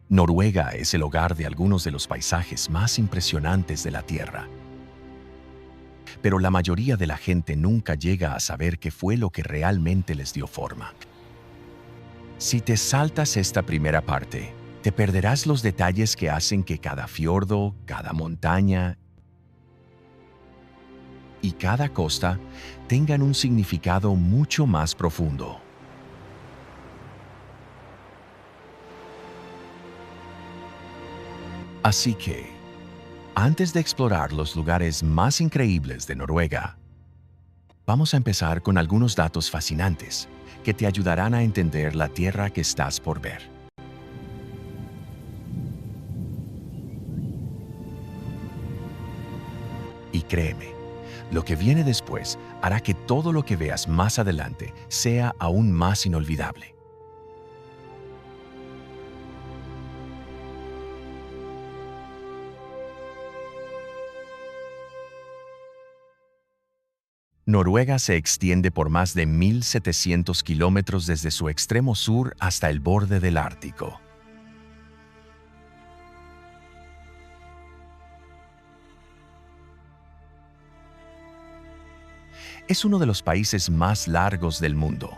Noruega es el hogar de algunos de los paisajes más impresionantes de la Tierra. Pero la mayoría de la gente nunca llega a saber qué fue lo que realmente les dio forma. Si te saltas esta primera parte, te perderás los detalles que hacen que cada fiordo, cada montaña y cada costa tengan un significado mucho más profundo. Así que, antes de explorar los lugares más increíbles de Noruega, vamos a empezar con algunos datos fascinantes que te ayudarán a entender la tierra que estás por ver. Y créeme, lo que viene después hará que todo lo que veas más adelante sea aún más inolvidable. Noruega se extiende por más de 1.700 kilómetros desde su extremo sur hasta el borde del Ártico. Es uno de los países más largos del mundo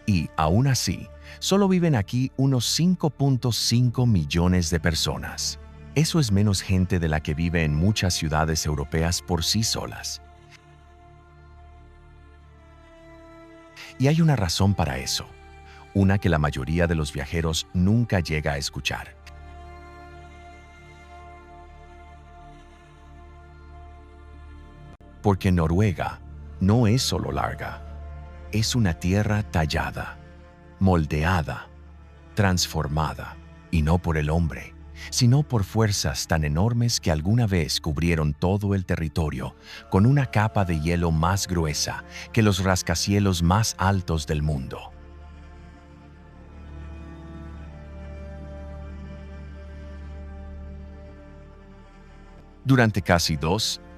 y, aún así, solo viven aquí unos 5.5 millones de personas. Eso es menos gente de la que vive en muchas ciudades europeas por sí solas. Y hay una razón para eso, una que la mayoría de los viajeros nunca llega a escuchar. Porque Noruega no es solo larga, es una tierra tallada, moldeada, transformada, y no por el hombre, sino por fuerzas tan enormes que alguna vez cubrieron todo el territorio con una capa de hielo más gruesa que los rascacielos más altos del mundo. Durante casi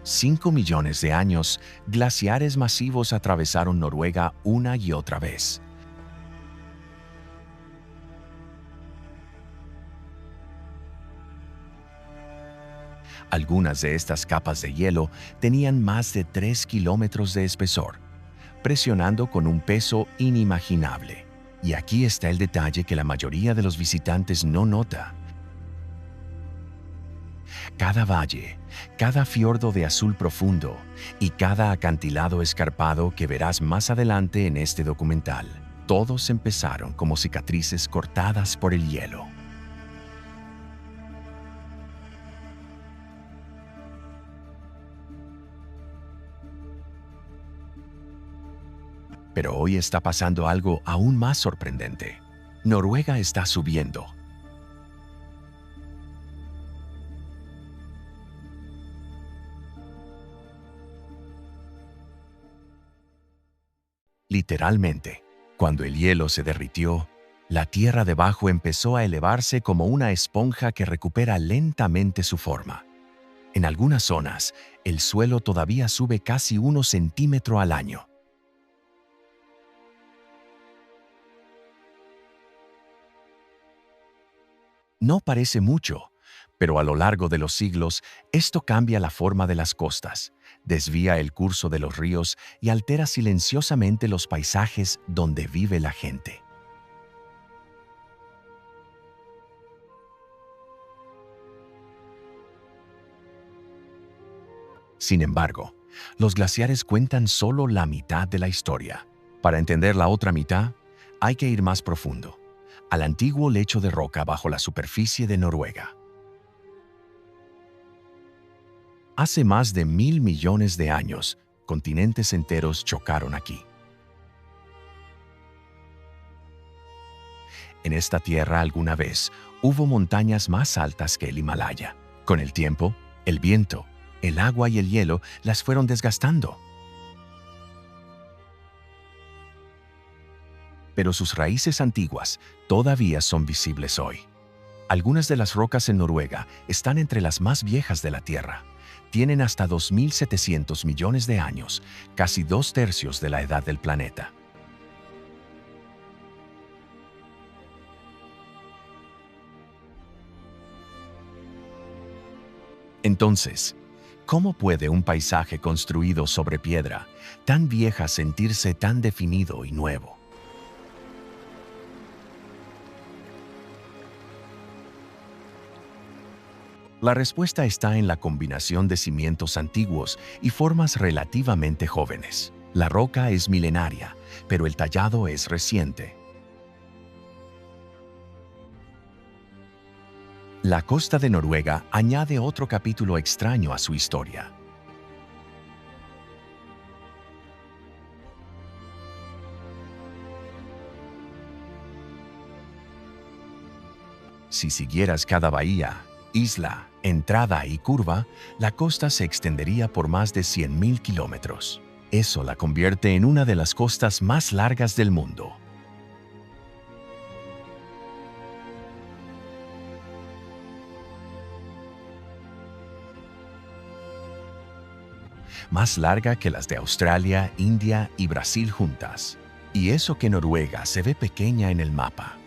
5 millones de años, glaciares masivos atravesaron Noruega una y otra vez. Algunas de estas capas de hielo tenían más de 3 kilómetros de espesor, presionando con un peso inimaginable. Y aquí está el detalle que la mayoría de los visitantes no nota. Cada valle, cada fiordo de azul profundo y cada acantilado escarpado que verás más adelante en este documental, todos empezaron como cicatrices cortadas por el hielo. Pero hoy está pasando algo aún más sorprendente. Noruega está subiendo. Literalmente, cuando el hielo se derritió, la tierra debajo empezó a elevarse como una esponja que recupera lentamente su forma. En algunas zonas, el suelo todavía sube casi 1 centímetro al año. No parece mucho, pero a lo largo de los siglos, esto cambia la forma de las costas, desvía el curso de los ríos y altera silenciosamente los paisajes donde vive la gente. Sin embargo, los glaciares cuentan solo la mitad de la historia. Para entender la otra mitad, hay que ir más profundo, al antiguo lecho de roca bajo la superficie de Noruega. Hace más de 1.000 millones de años, continentes enteros chocaron aquí. En esta tierra alguna vez hubo montañas más altas que el Himalaya. Con el tiempo, el viento, el agua y el hielo las fueron desgastando. Pero sus raíces antiguas todavía son visibles hoy. Algunas de las rocas en Noruega están entre las más viejas de la Tierra. Tienen hasta 2.700 millones de años, casi 2/3 de la edad del planeta. Entonces, ¿cómo puede un paisaje construido sobre piedra tan vieja sentirse tan definido y nuevo? La respuesta está en la combinación de cimientos antiguos y formas relativamente jóvenes. La roca es milenaria, pero el tallado es reciente. La costa de Noruega añade otro capítulo extraño a su historia. Si siguieras cada bahía, isla, entrada y curva, la costa se extendería por más de 100.000 kilómetros. Eso la convierte en una de las costas más largas del mundo. Más larga que las de Australia, India y Brasil juntas. Y eso que Noruega se ve pequeña en el mapa.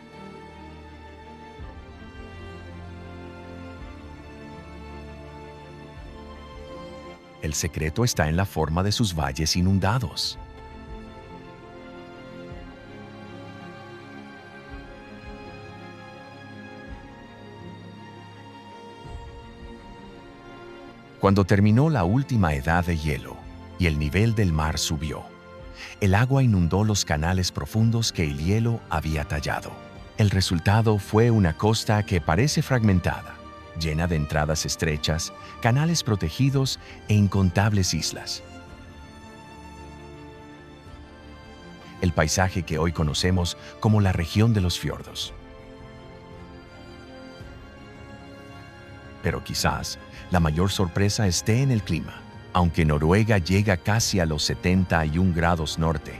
El secreto está en la forma de sus valles inundados. Cuando terminó la última edad de hielo y el nivel del mar subió, el agua inundó los canales profundos que el hielo había tallado. El resultado fue una costa que parece fragmentada, llena de entradas estrechas, canales protegidos e incontables islas. El paisaje que hoy conocemos como la región de los fiordos. Pero quizás la mayor sorpresa esté en el clima. Aunque Noruega llega casi a los 71 grados norte,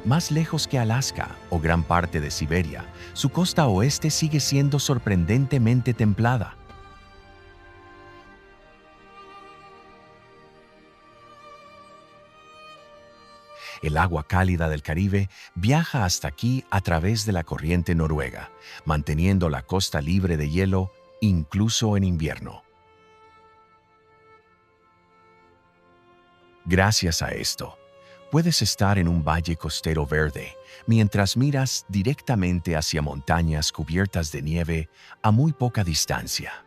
más lejos que Alaska o gran parte de Siberia, su costa oeste sigue siendo sorprendentemente templada. El agua cálida del Caribe viaja hasta aquí a través de la corriente noruega, manteniendo la costa libre de hielo incluso en invierno. Gracias a esto, puedes estar en un valle costero verde mientras miras directamente hacia montañas cubiertas de nieve a muy poca distancia.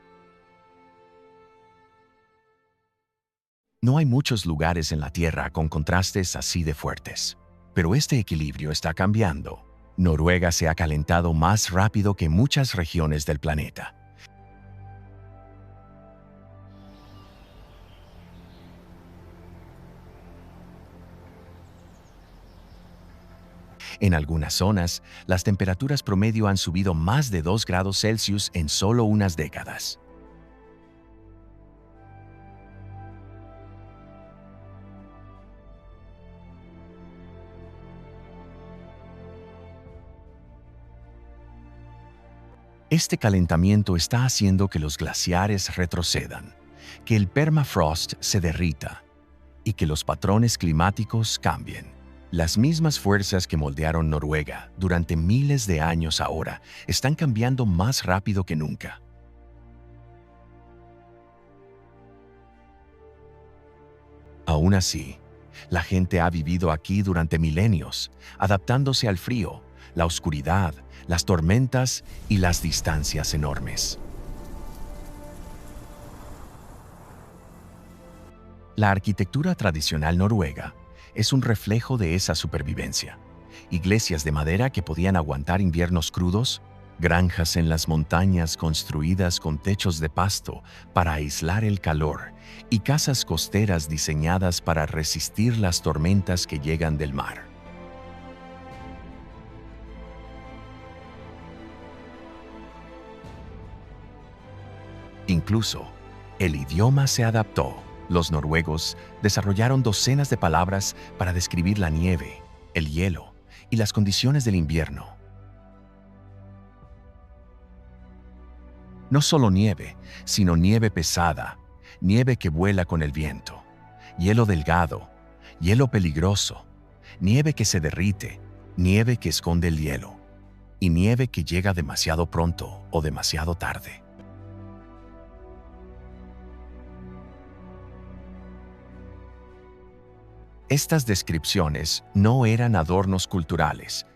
No hay muchos lugares en la Tierra con contrastes así de fuertes, pero este equilibrio está cambiando. Noruega se ha calentado más rápido que muchas regiones del planeta. En algunas zonas, las temperaturas promedio han subido más de 2 grados Celsius en solo unas décadas. Este calentamiento está haciendo que los glaciares retrocedan, que el permafrost se derrita y que los patrones climáticos cambien. Las mismas fuerzas que moldearon Noruega durante miles de años ahora están cambiando más rápido que nunca. Aún así, la gente ha vivido aquí durante milenios, adaptándose al frío, la oscuridad, las tormentas y las distancias enormes. La arquitectura tradicional noruega es un reflejo de esa supervivencia. Iglesias de madera que podían aguantar inviernos crudos, granjas en las montañas construidas con techos de pasto para aislar el calor y casas costeras diseñadas para resistir las tormentas que llegan del mar. Incluso, el idioma se adaptó. Los noruegos desarrollaron docenas de palabras para describir la nieve, el hielo y las condiciones del invierno. No solo nieve, sino nieve pesada, nieve que vuela con el viento, hielo delgado, hielo peligroso, nieve que se derrite, nieve que esconde el hielo, y nieve que llega demasiado pronto o demasiado tarde. Estas descripciones no eran adornos culturales,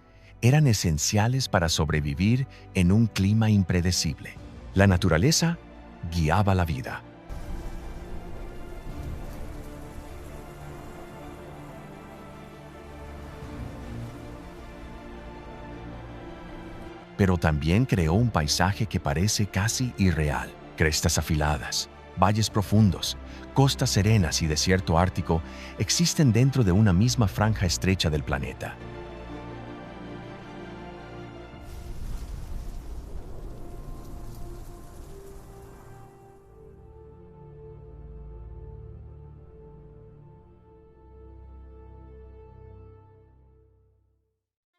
eran esenciales para sobrevivir en un clima impredecible. La naturaleza guiaba la vida. Pero también creó un paisaje que parece casi irreal. Crestas afiladas, valles profundos, costas serenas y desierto ártico existen dentro de una misma franja estrecha del planeta.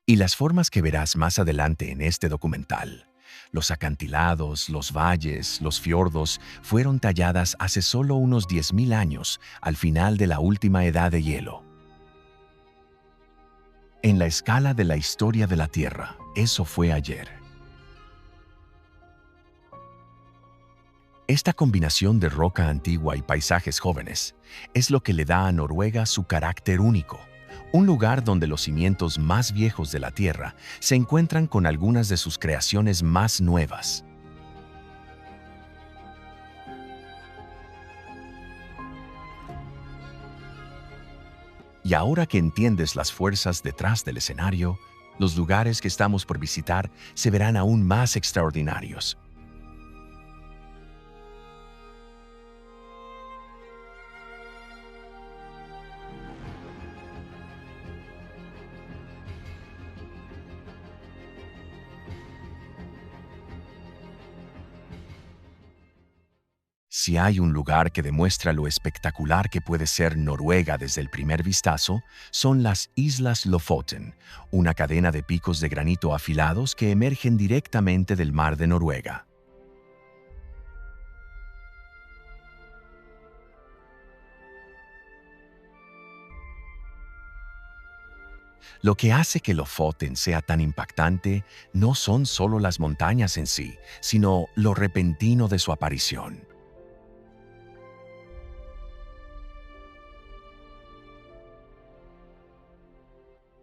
Y las formas que verás más adelante en este documental, los acantilados, los valles, los fiordos, fueron talladas hace solo unos 10.000 años, al final de la última edad de hielo. En la escala de la historia de la Tierra, eso fue ayer. Esta combinación de roca antigua y paisajes jóvenes es lo que le da a Noruega su carácter único, un lugar donde los cimientos más viejos de la Tierra se encuentran con algunas de sus creaciones más nuevas. Y ahora que entiendes las fuerzas detrás del escenario, los lugares que estamos por visitar se verán aún más extraordinarios. Si hay un lugar que demuestra lo espectacular que puede ser Noruega desde el primer vistazo, son las Islas Lofoten, una cadena de picos de granito afilados que emergen directamente del mar de Noruega. Lo que hace que Lofoten sea tan impactante no son solo las montañas en sí, sino lo repentino de su aparición.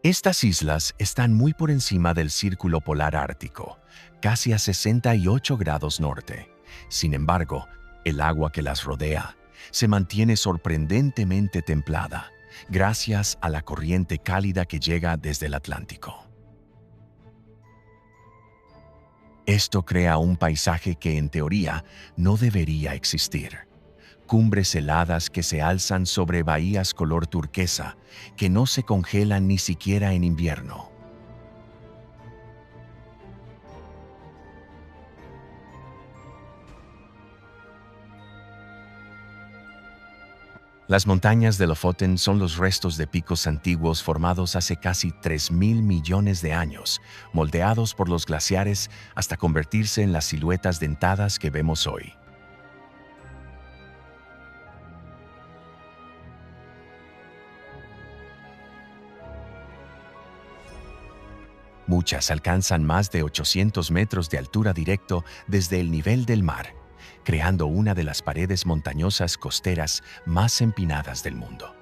Estas islas están muy por encima del círculo polar ártico, casi a 68 grados norte. Sin embargo, el agua que las rodea se mantiene sorprendentemente templada, gracias a la corriente cálida que llega desde el Atlántico. Esto crea un paisaje que en teoría no debería existir. Cumbres heladas que se alzan sobre bahías color turquesa, que no se congelan ni siquiera en invierno. Las montañas de Lofoten son los restos de picos antiguos formados hace casi 3.000 millones de años, moldeados por los glaciares hasta convertirse en las siluetas dentadas que vemos hoy. Muchas alcanzan más de 800 metros de altura directo desde el nivel del mar, creando una de las paredes montañosas costeras más empinadas del mundo.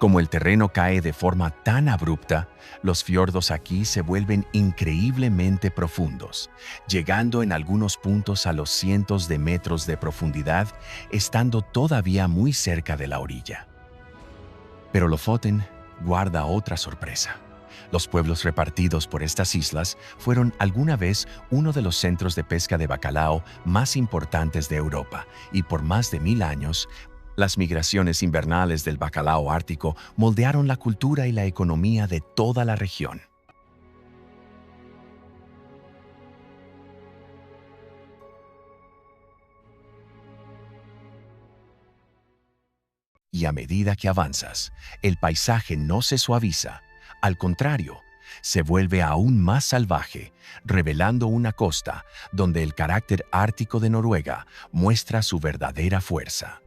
Como el terreno cae de forma tan abrupta, los fiordos aquí se vuelven increíblemente profundos, llegando en algunos puntos a los cientos de metros de profundidad, estando todavía muy cerca de la orilla. Pero Lofoten guarda otra sorpresa. Los pueblos repartidos por estas islas fueron alguna vez uno de los centros de pesca de bacalao más importantes de Europa y por más de 1.000 años, las migraciones invernales del bacalao ártico moldearon la cultura y la economía de toda la región. Y a medida que avanzas, el paisaje no se suaviza, al contrario, se vuelve aún más salvaje, revelando una costa donde el carácter ártico de Noruega muestra su verdadera fuerza.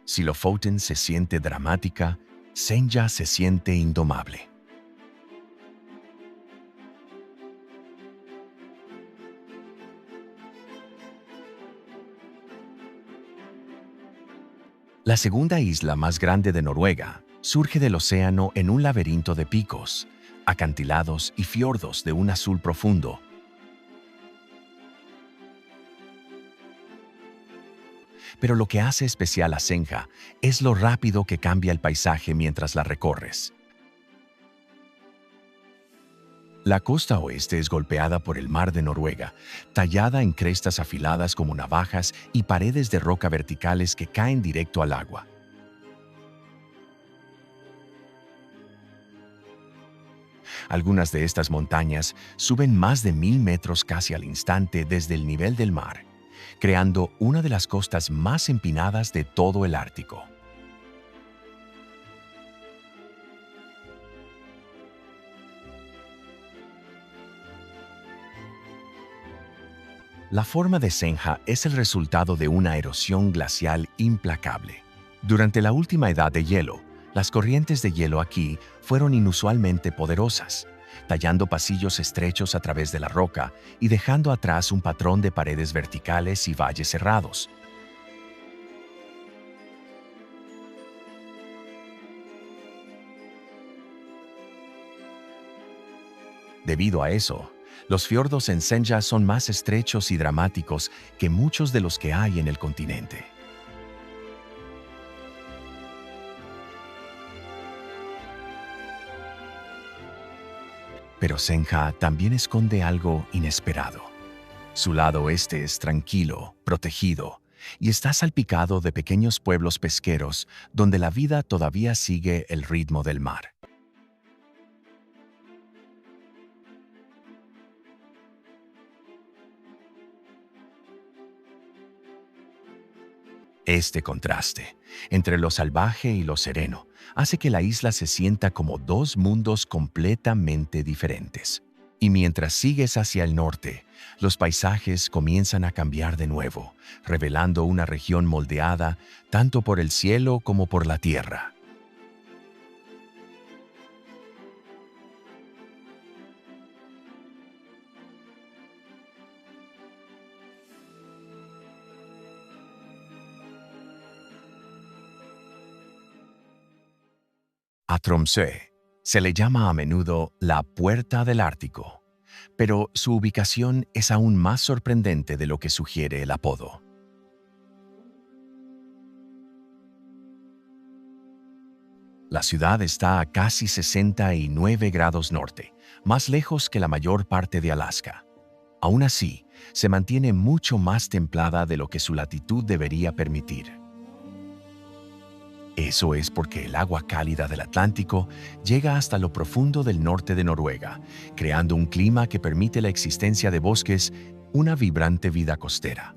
Si Lofoten se siente dramática, Senja se siente indomable. La segunda isla más grande de Noruega surge del océano en un laberinto de picos, acantilados y fiordos de un azul profundo. Pero lo que hace especial a Senja es lo rápido que cambia el paisaje mientras la recorres. La costa oeste es golpeada por el mar de Noruega, tallada en crestas afiladas como navajas y paredes de roca verticales que caen directo al agua. Algunas de estas montañas suben más de 1000 metros casi al instante desde el nivel del mar, creando una de las costas más empinadas de todo el Ártico. La forma de Senja es el resultado de una erosión glacial implacable. Durante la última edad de hielo, las corrientes de hielo aquí fueron inusualmente poderosas, tallando pasillos estrechos a través de la roca y dejando atrás un patrón de paredes verticales y valles cerrados. Debido a eso, los fiordos en Senja son más estrechos y dramáticos que muchos de los que hay en el continente. Pero Senja también esconde algo inesperado. Su lado oeste es tranquilo, protegido, y está salpicado de pequeños pueblos pesqueros donde la vida todavía sigue el ritmo del mar. Este contraste entre lo salvaje y lo sereno hace que la isla se sienta como dos mundos completamente diferentes. Y mientras sigues hacia el norte, los paisajes comienzan a cambiar de nuevo, revelando una región moldeada tanto por el cielo como por la tierra. A Tromsø se le llama a menudo la Puerta del Ártico, pero su ubicación es aún más sorprendente de lo que sugiere el apodo. La ciudad está a casi 69 grados norte, más lejos que la mayor parte de Alaska. Aún así, se mantiene mucho más templada de lo que su latitud debería permitir. Eso es porque el agua cálida del Atlántico llega hasta lo profundo del norte de Noruega, creando un clima que permite la existencia de bosques, una vibrante vida costera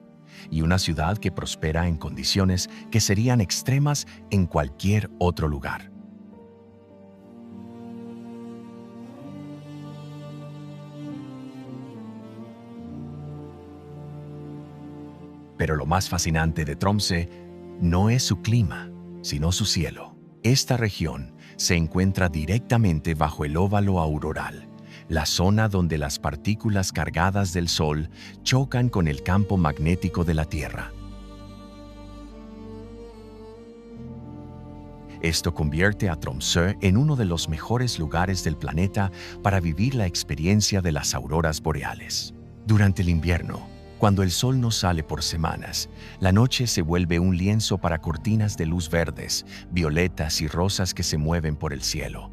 y una ciudad que prospera en condiciones que serían extremas en cualquier otro lugar. Pero lo más fascinante de Tromsø no es su clima, sino su cielo. Esta región se encuentra directamente bajo el óvalo auroral, la zona donde las partículas cargadas del Sol chocan con el campo magnético de la Tierra. Esto convierte a Tromsø en uno de los mejores lugares del planeta para vivir la experiencia de las auroras boreales. Durante el invierno, cuando el sol no sale por semanas, la noche se vuelve un lienzo para cortinas de luz verdes, violetas y rosas que se mueven por el cielo.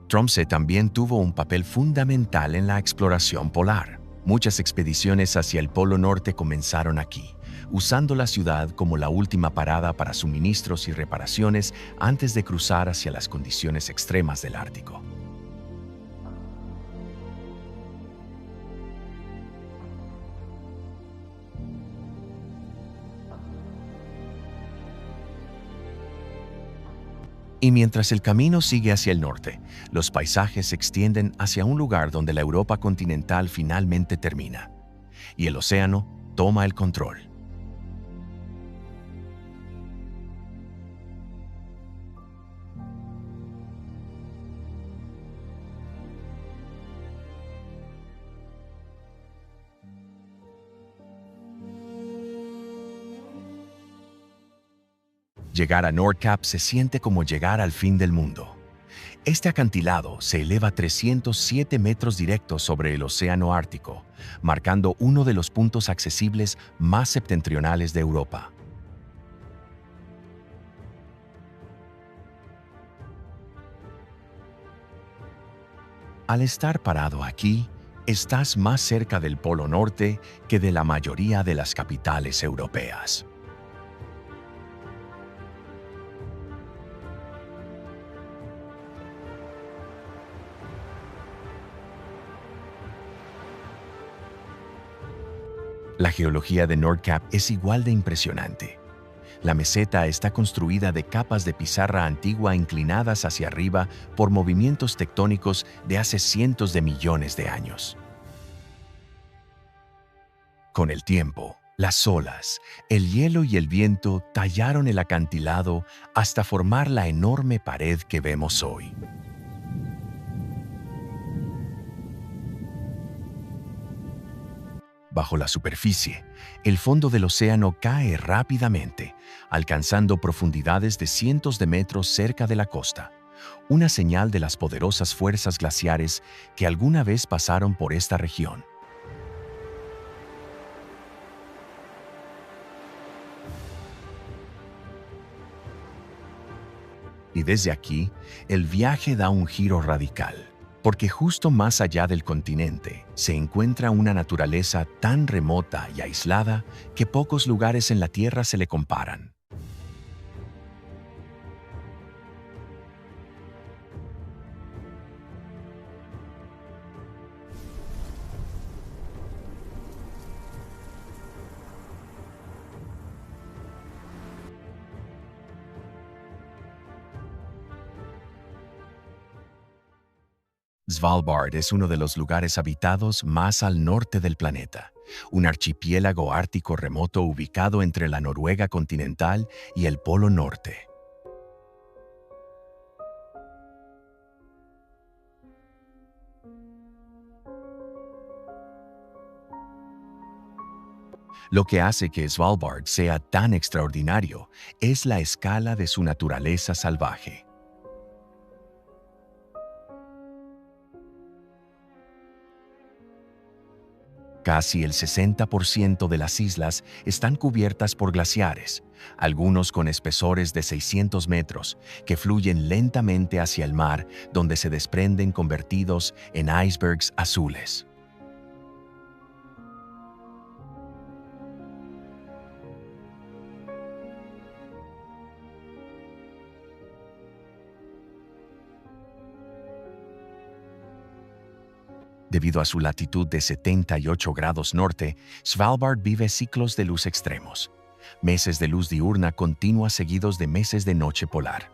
Tromsø también tuvo un papel fundamental en la exploración polar. Muchas expediciones hacia el Polo Norte comenzaron aquí, usando la ciudad como la última parada para suministros y reparaciones antes de cruzar hacia las condiciones extremas del Ártico. Y mientras el camino sigue hacia el norte, los paisajes se extienden hacia un lugar donde la Europa continental finalmente termina, y el océano toma el control. Llegar a Nordkap se siente como llegar al fin del mundo. Este acantilado se eleva 307 metros directos sobre el Océano Ártico, marcando uno de los puntos accesibles más septentrionales de Europa. Al estar parado aquí, estás más cerca del Polo Norte que de la mayoría de las capitales europeas. La geología de Nordkap es igual de impresionante. La meseta está construida de capas de pizarra antigua inclinadas hacia arriba por movimientos tectónicos de hace cientos de millones de años. Con el tiempo, las olas, el hielo y el viento tallaron el acantilado hasta formar la enorme pared que vemos hoy. Bajo la superficie, el fondo del océano cae rápidamente, alcanzando profundidades de cientos de metros cerca de la costa, una señal de las poderosas fuerzas glaciares que alguna vez pasaron por esta región. Y desde aquí, el viaje da un giro radical, porque justo más allá del continente se encuentra una naturaleza tan remota y aislada que pocos lugares en la Tierra se le comparan. Svalbard es uno de los lugares habitados más al norte del planeta, un archipiélago ártico remoto ubicado entre la Noruega continental y el Polo Norte. Lo que hace que Svalbard sea tan extraordinario es la escala de su naturaleza salvaje. Casi el 60% de las islas están cubiertas por glaciares, algunos con espesores de 600 metros, que fluyen lentamente hacia el mar, donde se desprenden convertidos en icebergs azules. Debido a su latitud de 78 grados norte, Svalbard vive ciclos de luz extremos, meses de luz diurna continua seguidos de meses de noche polar.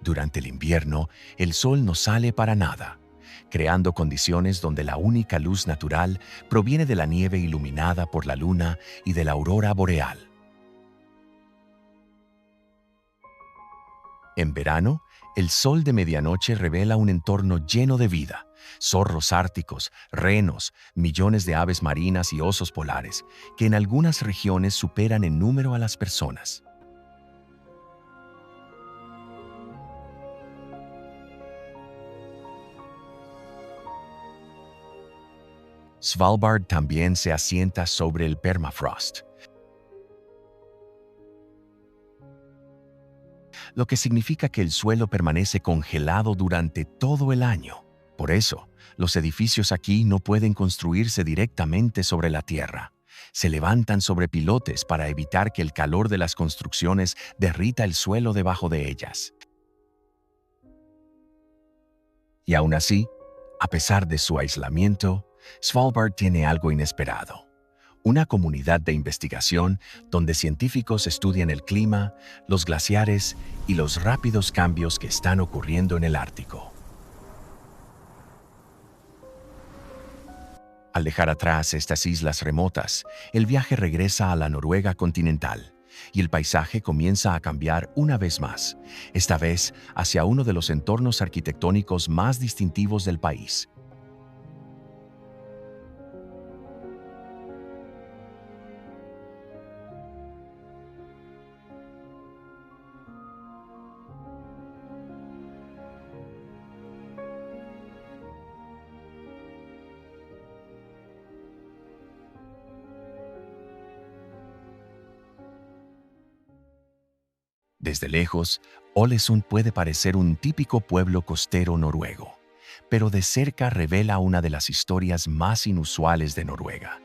Durante el invierno, el sol no sale para nada, creando condiciones donde la única luz natural proviene de la nieve iluminada por la luna y de la aurora boreal. En verano, el sol de medianoche revela un entorno lleno de vida: zorros árticos, renos, millones de aves marinas y osos polares, que en algunas regiones superan en número a las personas. Svalbard también se asienta sobre el permafrost, lo que significa que el suelo permanece congelado durante todo el año. Por eso, los edificios aquí no pueden construirse directamente sobre la tierra. Se levantan sobre pilotes para evitar que el calor de las construcciones derrita el suelo debajo de ellas. Y aún así, a pesar de su aislamiento, Svalbard tiene algo inesperado. Una comunidad de investigación donde científicos estudian el clima, los glaciares y los rápidos cambios que están ocurriendo en el Ártico. Al dejar atrás estas islas remotas, el viaje regresa a la Noruega continental y el paisaje comienza a cambiar una vez más, esta vez hacia uno de los entornos arquitectónicos más distintivos del país. Desde lejos, Ålesund puede parecer un típico pueblo costero noruego, pero de cerca revela una de las historias más inusuales de Noruega.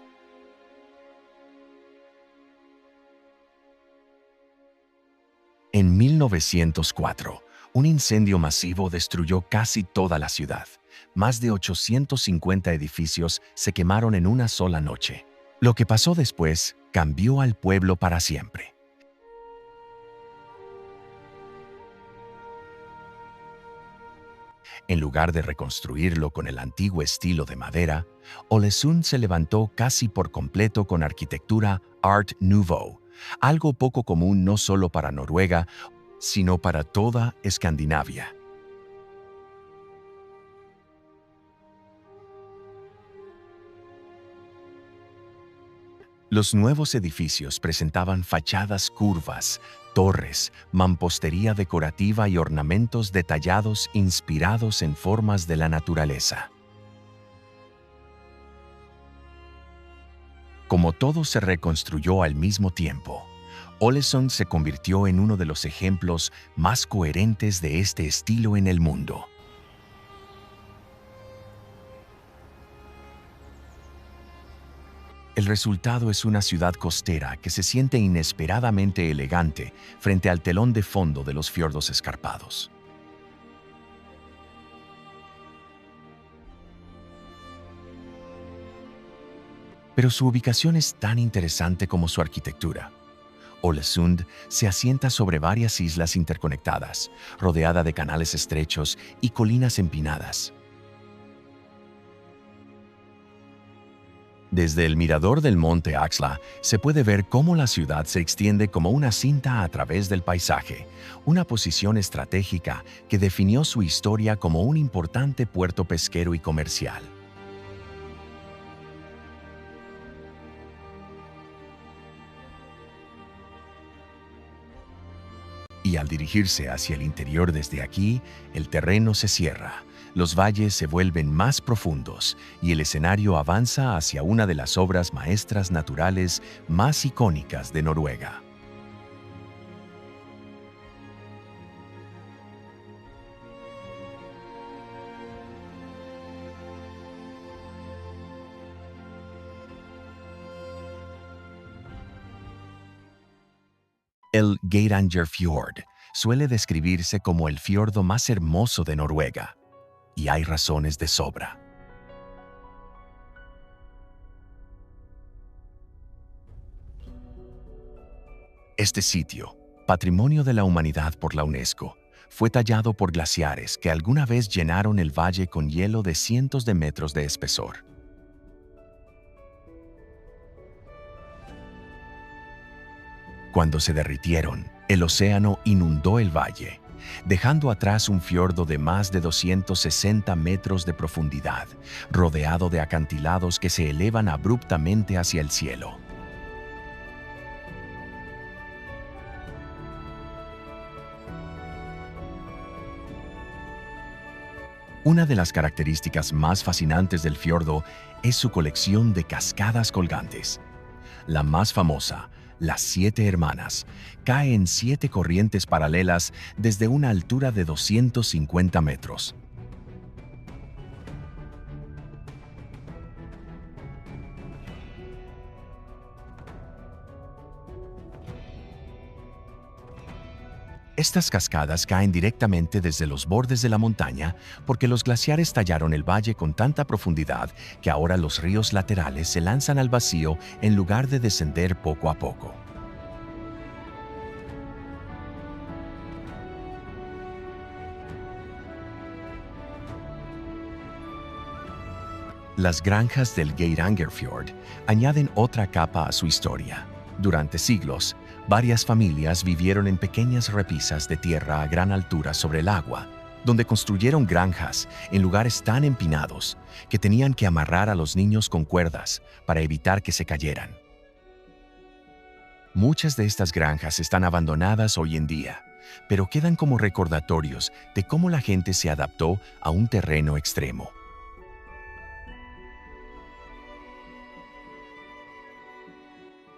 En 1904, un incendio masivo destruyó casi toda la ciudad. Más de 850 edificios se quemaron en una sola noche. Lo que pasó después cambió al pueblo para siempre. En lugar de reconstruirlo con el antiguo estilo de madera, Ålesund se levantó casi por completo con arquitectura Art Nouveau, algo poco común no solo para Noruega, sino para toda Escandinavia. Los nuevos edificios presentaban fachadas curvas, torres, mampostería decorativa y ornamentos detallados inspirados en formas de la naturaleza. Como todo se reconstruyó al mismo tiempo, Ålesund se convirtió en uno de los ejemplos más coherentes de este estilo en el mundo. El resultado es una ciudad costera que se siente inesperadamente elegante frente al telón de fondo de los fiordos escarpados. Pero su ubicación es tan interesante como su arquitectura. Ålesund se asienta sobre varias islas interconectadas, rodeada de canales estrechos y colinas empinadas. Desde el mirador del monte Axla se puede ver cómo la ciudad se extiende como una cinta a través del paisaje, una posición estratégica que definió su historia como un importante puerto pesquero y comercial. Y al dirigirse hacia el interior desde aquí, el terreno se cierra, los valles se vuelven más profundos y el escenario avanza hacia una de las obras maestras naturales más icónicas de Noruega. El Geirangerfjord suele describirse como el fiordo más hermoso de Noruega, y hay razones de sobra. Este sitio, Patrimonio de la Humanidad por la UNESCO, fue tallado por glaciares que alguna vez llenaron el valle con hielo de cientos de metros de espesor. Cuando se derritieron, el océano inundó el valle, dejando atrás un fiordo de más de 260 metros de profundidad, rodeado de acantilados que se elevan abruptamente hacia el cielo. Una de las características más fascinantes del fiordo es su colección de cascadas colgantes. La más famosa, las Siete Hermanas, cae en 7 corrientes paralelas desde una altura de 250 metros. Estas cascadas caen directamente desde los bordes de la montaña porque los glaciares tallaron el valle con tanta profundidad que ahora los ríos laterales se lanzan al vacío en lugar de descender poco a poco. Las granjas del Geirangerfjord añaden otra capa a su historia. Durante siglos, varias familias vivieron en pequeñas repisas de tierra a gran altura sobre el agua, donde construyeron granjas en lugares tan empinados que tenían que amarrar a los niños con cuerdas para evitar que se cayeran. Muchas de estas granjas están abandonadas hoy en día, pero quedan como recordatorios de cómo la gente se adaptó a un terreno extremo.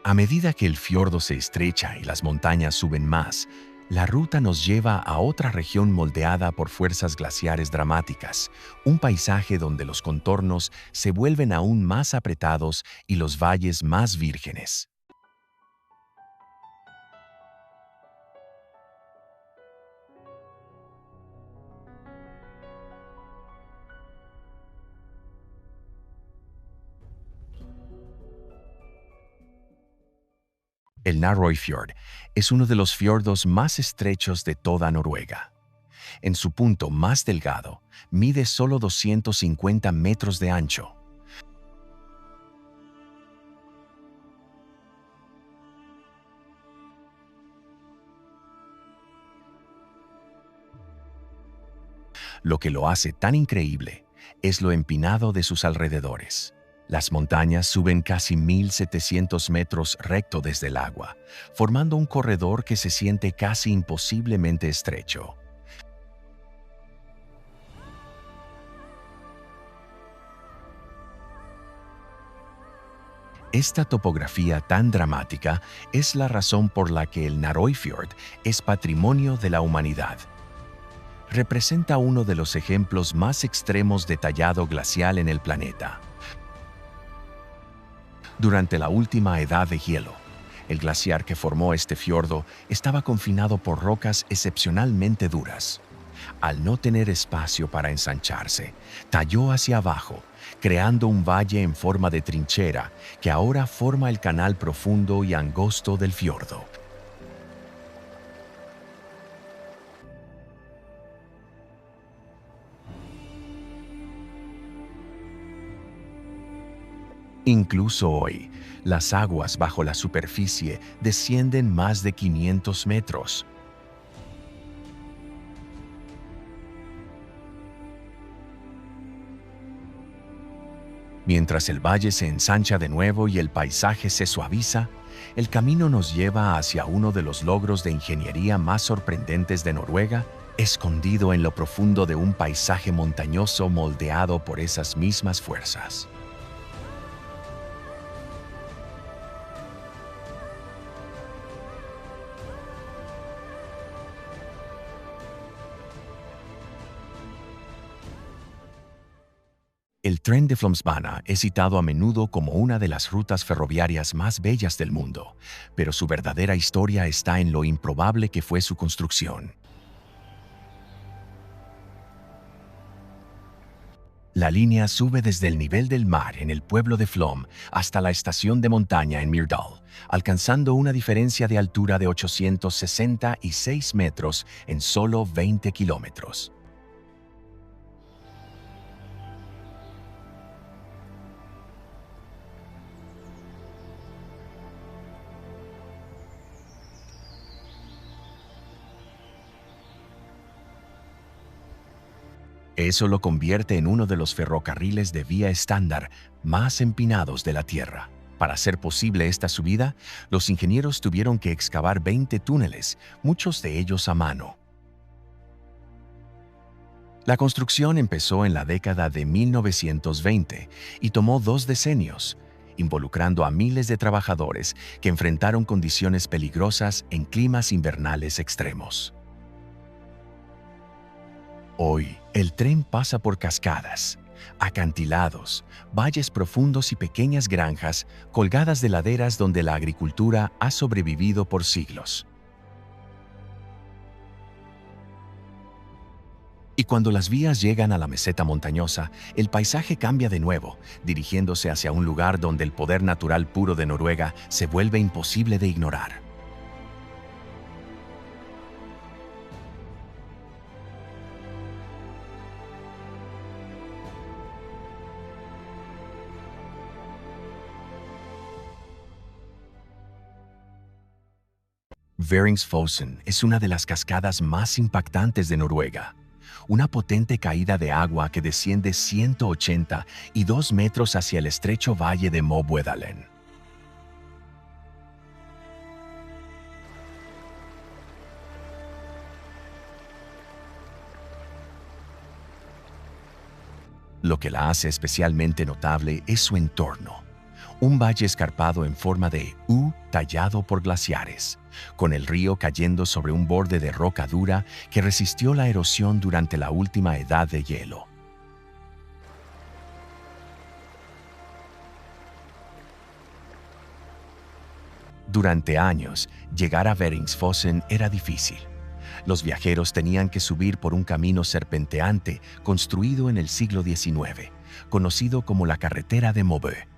A medida que el fiordo se estrecha y las montañas suben más, la ruta nos lleva a otra región moldeada por fuerzas glaciares dramáticas, un paisaje donde los contornos se vuelven aún más apretados y los valles más vírgenes. El Narøyfjord es uno de los fiordos más estrechos de toda Noruega. En su punto más delgado, mide solo 250 metros de ancho. Lo que lo hace tan increíble es lo empinado de sus alrededores. Las montañas suben casi 1.700 metros recto desde el agua, formando un corredor que se siente casi imposiblemente estrecho. Esta topografía tan dramática es la razón por la que el Narøyfjord es patrimonio de la humanidad. Representa uno de los ejemplos más extremos de tallado glacial en el planeta. Durante la última edad de hielo, el glaciar que formó este fiordo estaba confinado por rocas excepcionalmente duras. Al no tener espacio para ensancharse, talló hacia abajo, creando un valle en forma de trinchera que ahora forma el canal profundo y angosto del fiordo. Incluso hoy, las aguas bajo la superficie descienden más de 500 metros. Mientras el valle se ensancha de nuevo y el paisaje se suaviza, el camino nos lleva hacia uno de los logros de ingeniería más sorprendentes de Noruega, escondido en lo profundo de un paisaje montañoso moldeado por esas mismas fuerzas. El tren de Flåmsbana es citado a menudo como una de las rutas ferroviarias más bellas del mundo, pero su verdadera historia está en lo improbable que fue su construcción. La línea sube desde el nivel del mar en el pueblo de Flåm hasta la estación de montaña en Myrdal, alcanzando una diferencia de altura de 866 metros en solo 20 kilómetros. Eso lo convierte en uno de los ferrocarriles de vía estándar más empinados de la Tierra. Para hacer posible esta subida, los ingenieros tuvieron que excavar 20 túneles, muchos de ellos a mano. La construcción empezó en la década de 1920 y tomó 2 decenios, involucrando a miles de trabajadores que enfrentaron condiciones peligrosas en climas invernales extremos. Hoy, el tren pasa por cascadas, acantilados, valles profundos y pequeñas granjas colgadas de laderas donde la agricultura ha sobrevivido por siglos. Y cuando las vías llegan a la meseta montañosa, el paisaje cambia de nuevo, dirigiéndose hacia un lugar donde el poder natural puro de Noruega se vuelve imposible de ignorar. Veringsfossen es una de las cascadas más impactantes de Noruega. Una potente caída de agua que desciende 182 metros hacia el estrecho valle de Mobvedalen. Lo que la hace especialmente notable es su entorno. Un valle escarpado en forma de U tallado por glaciares, con el río cayendo sobre un borde de roca dura que resistió la erosión durante la última edad de hielo. Durante años, llegar a Veringsfossen era difícil. Los viajeros tenían que subir por un camino serpenteante construido en el siglo XIX, conocido como la carretera de Mobö.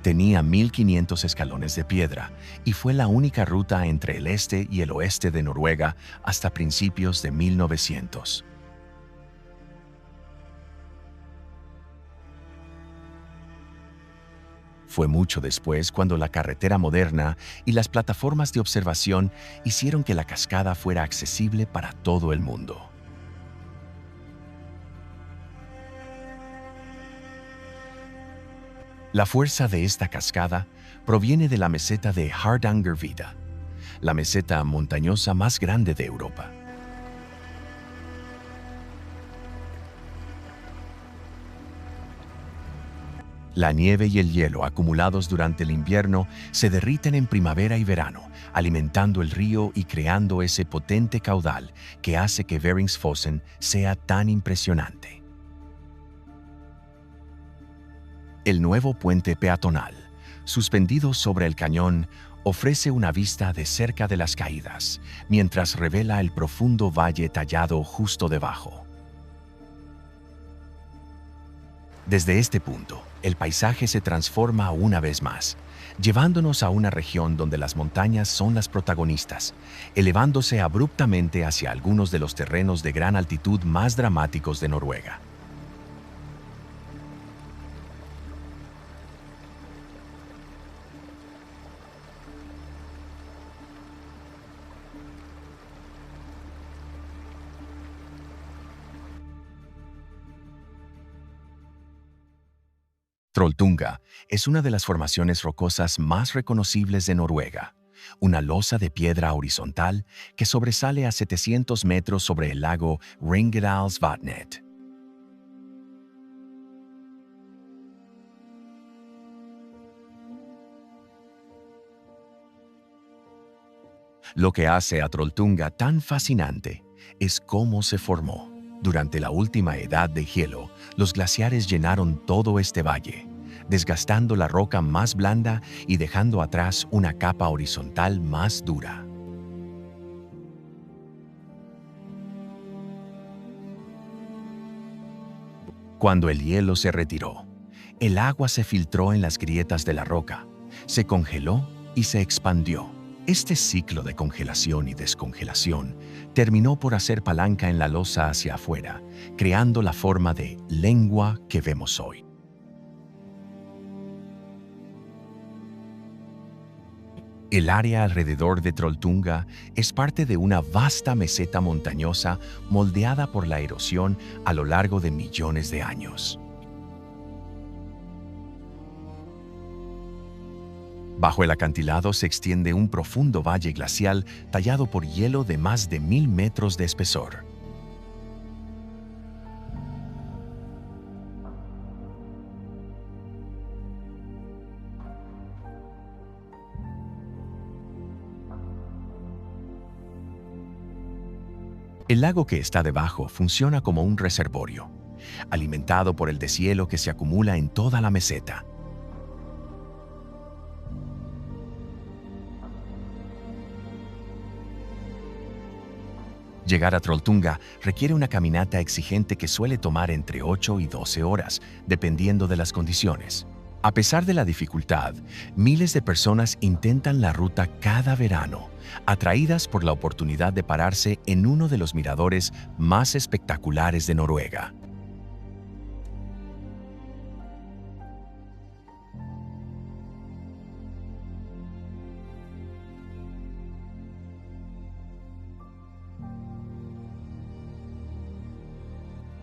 Tenía 1.500 escalones de piedra y fue la única ruta entre el este y el oeste de Noruega hasta principios de 1900. Fue mucho después cuando la carretera moderna y las plataformas de observación hicieron que la cascada fuera accesible para todo el mundo. La fuerza de esta cascada proviene de la meseta de Hardangervidda, la meseta montañosa más grande de Europa. La nieve y el hielo acumulados durante el invierno se derriten en primavera y verano, alimentando el río y creando ese potente caudal que hace que Veringsfossen sea tan impresionante. El nuevo puente peatonal, suspendido sobre el cañón, ofrece una vista de cerca de las caídas, mientras revela el profundo valle tallado justo debajo. Desde este punto, el paisaje se transforma una vez más, llevándonos a una región donde las montañas son las protagonistas, elevándose abruptamente hacia algunos de los terrenos de gran altitud más dramáticos de Noruega. Trolltunga es una de las formaciones rocosas más reconocibles de Noruega, una losa de piedra horizontal que sobresale a 700 metros sobre el lago Ringedalsvatnet. Lo que hace a Trolltunga tan fascinante es cómo se formó. Durante la última edad de hielo, los glaciares llenaron todo este valle, desgastando la roca más blanda y dejando atrás una capa horizontal más dura. Cuando el hielo se retiró, el agua se filtró en las grietas de la roca, se congeló y se expandió. Este ciclo de congelación y descongelación terminó por hacer palanca en la losa hacia afuera, creando la forma de lengua que vemos hoy. El área alrededor de Trolltunga es parte de una vasta meseta montañosa moldeada por la erosión a lo largo de millones de años. Bajo el acantilado se extiende un profundo valle glacial tallado por hielo de más de 1000 metros de espesor. El lago que está debajo funciona como un reservorio, alimentado por el deshielo que se acumula en toda la meseta. Llegar a Trolltunga requiere una caminata exigente que suele tomar entre 8 y 12 horas, dependiendo de las condiciones. A pesar de la dificultad, miles de personas intentan la ruta cada verano, atraídas por la oportunidad de pararse en uno de los miradores más espectaculares de Noruega.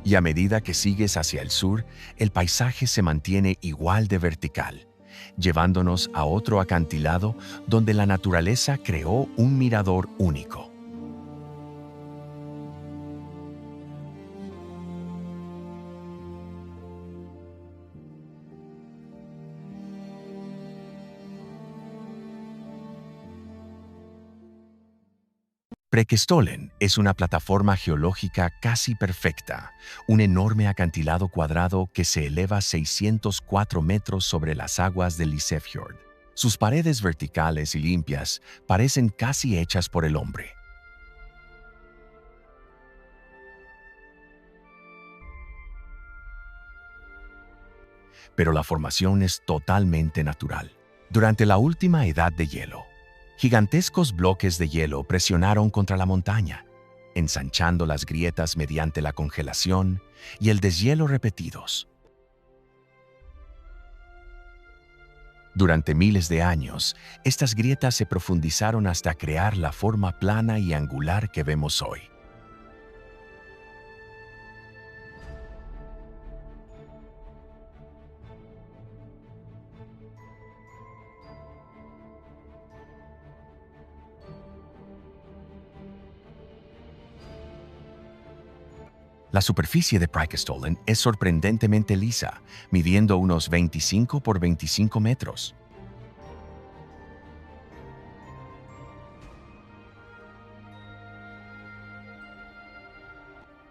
Y a medida que sigues hacia el sur, el paisaje se mantiene igual de vertical, llevándonos a otro acantilado donde la naturaleza creó un mirador único. Prekestolen es una plataforma geológica casi perfecta, un enorme acantilado cuadrado que se eleva 604 metros sobre las aguas del Isefjord. Sus paredes verticales y limpias parecen casi hechas por el hombre. Pero la formación es totalmente natural. Durante la última edad de hielo, gigantescos bloques de hielo presionaron contra la montaña, ensanchando las grietas mediante la congelación y el deshielo repetidos. Durante miles de años, estas grietas se profundizaron hasta crear la forma plana y angular que vemos hoy. La superficie de Preikestolen es sorprendentemente lisa, midiendo unos 25 por 25 metros.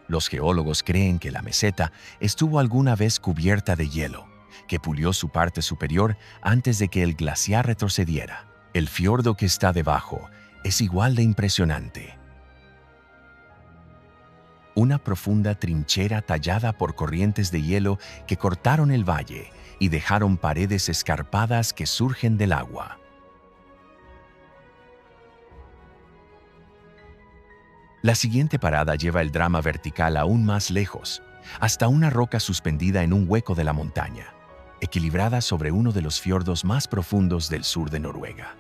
Los geólogos creen que la meseta estuvo alguna vez cubierta de hielo, que pulió su parte superior antes de que el glaciar retrocediera. El fiordo que está debajo es igual de impresionante. Una profunda trinchera tallada por corrientes de hielo que cortaron el valle y dejaron paredes escarpadas que surgen del agua. La siguiente parada lleva el drama vertical aún más lejos, hasta una roca suspendida en un hueco de la montaña, equilibrada sobre uno de los fiordos más profundos del sur de Noruega.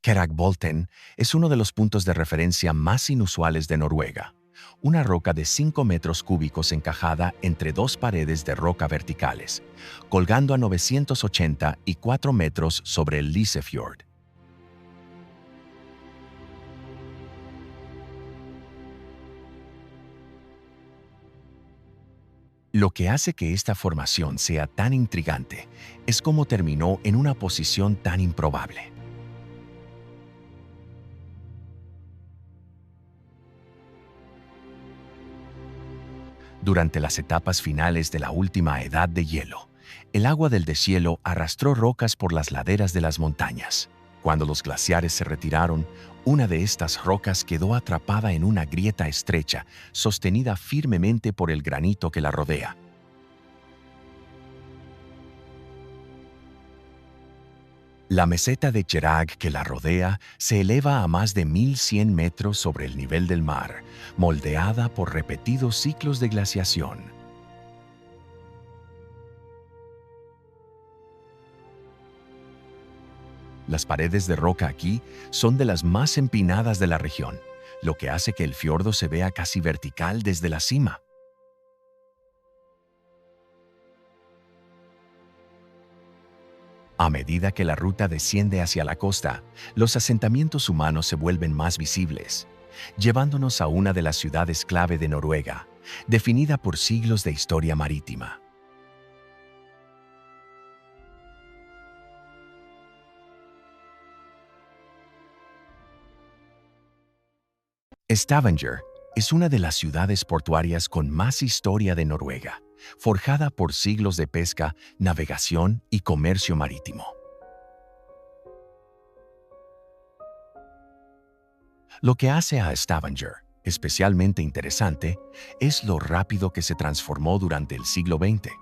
Kerakbolten es uno de los puntos de referencia más inusuales de Noruega, una roca de 5 metros cúbicos encajada entre dos paredes de roca verticales, colgando a 984 metros sobre el Lysefjord. Lo que hace que esta formación sea tan intrigante es cómo terminó en una posición tan improbable. Durante las etapas finales de la última edad de hielo, el agua del deshielo arrastró rocas por las laderas de las montañas. Cuando los glaciares se retiraron, una de estas rocas quedó atrapada en una grieta estrecha, sostenida firmemente por el granito que la rodea. La meseta de Cherag que la rodea se eleva a más de 1.100 metros sobre el nivel del mar, moldeada por repetidos ciclos de glaciación. Las paredes de roca aquí son de las más empinadas de la región, lo que hace que el fiordo se vea casi vertical desde la cima. A medida que la ruta desciende hacia la costa, los asentamientos humanos se vuelven más visibles, llevándonos a una de las ciudades clave de Noruega, definida por siglos de historia marítima. Stavanger es una de las ciudades portuarias con más historia de Noruega, forjada por siglos de pesca, navegación y comercio marítimo. Lo que hace a Stavanger especialmente interesante es lo rápido que se transformó durante el siglo XX.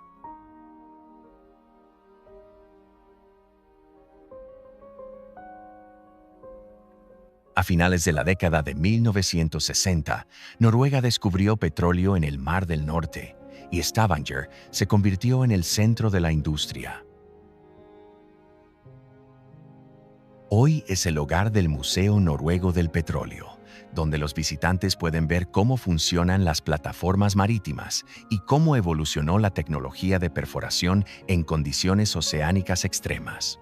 A finales de la década de 1960, Noruega descubrió petróleo en el Mar del Norte y Stavanger se convirtió en el centro de la industria. Hoy es el hogar del Museo Noruego del Petróleo, donde los visitantes pueden ver cómo funcionan las plataformas marítimas y cómo evolucionó la tecnología de perforación en condiciones oceánicas extremas.